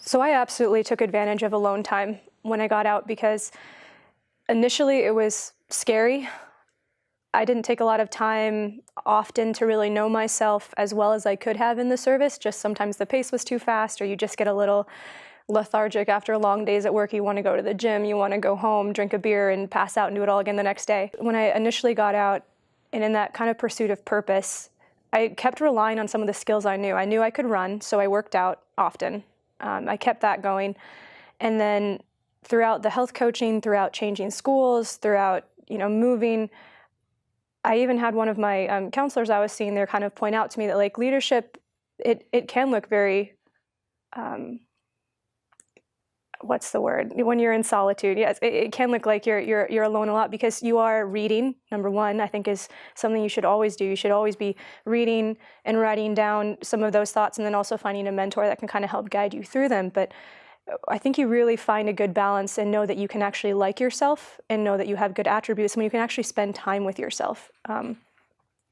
So I absolutely took advantage of alone time when I got out because initially it was scary. I didn't take a lot of time often to really know myself as well as I could have in the service. Just sometimes the pace was too fast, or you just get a little lethargic after long days at work. You want to go to the gym, you want to go home, drink a beer, and pass out and do it all again the next day. When I initially got out, and in that kind of pursuit of purpose, I kept relying on some of the skills I knew. I knew I could run, so I worked out often. I kept that going. And then throughout the health coaching, throughout changing schools, throughout moving, I even had one of my counselors I was seeing there kind of point out to me that like leadership, it can look very, what's the word? When you're in solitude, yes, it can look like you're alone a lot because you are reading. Number one, I think is something you should always do. You should always be reading and writing down some of those thoughts, and then also finding a mentor that can kind of help guide you through them. But I think you really find a good balance and know that you can actually like yourself and know that you have good attributes when you can actually spend time with yourself. And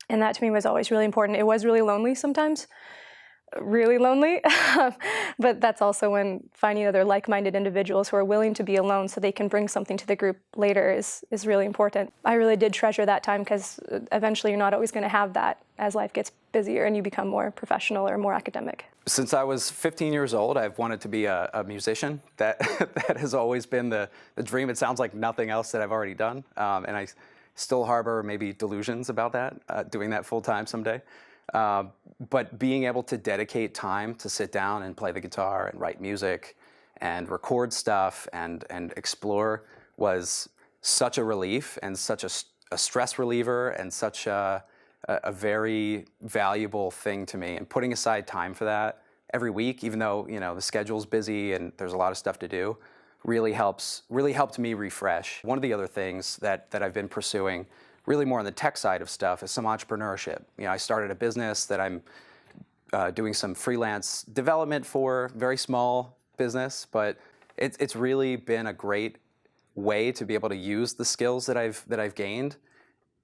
that to me was always really important. It was really lonely sometimes, really lonely, but that's also when finding other like-minded individuals who are willing to be alone so they can bring something to the group later is really important. I really did treasure that time because eventually you're not always going to have that as life gets busier and you become more professional or more academic. Since I was 15 years old, I've wanted to be a musician. That has always been the dream. It sounds like nothing else that I've already done, and I still harbor maybe delusions about that, doing that full time someday. But being able to dedicate time to sit down and play the guitar and write music and record stuff and explore was such a relief and such a stress reliever and such a very valuable thing to me. And putting aside time for that every week, even though the schedule's busy and there's a lot of stuff to do, really helped me refresh. One of the other things that I've been pursuing, really more on the tech side of stuff, is some entrepreneurship. I started a business that I'm doing some freelance development for, very small business, but it's really been a great way to be able to use the skills that I've gained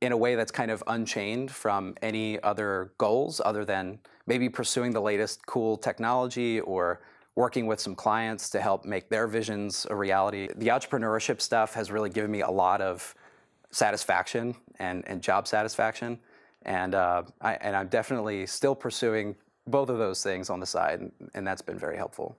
in a way that's kind of unchained from any other goals other than maybe pursuing the latest cool technology or working with some clients to help make their visions a reality. The entrepreneurship stuff has really given me a lot of satisfaction and job satisfaction, and I'm definitely still pursuing both of those things on the side, and that's been very helpful.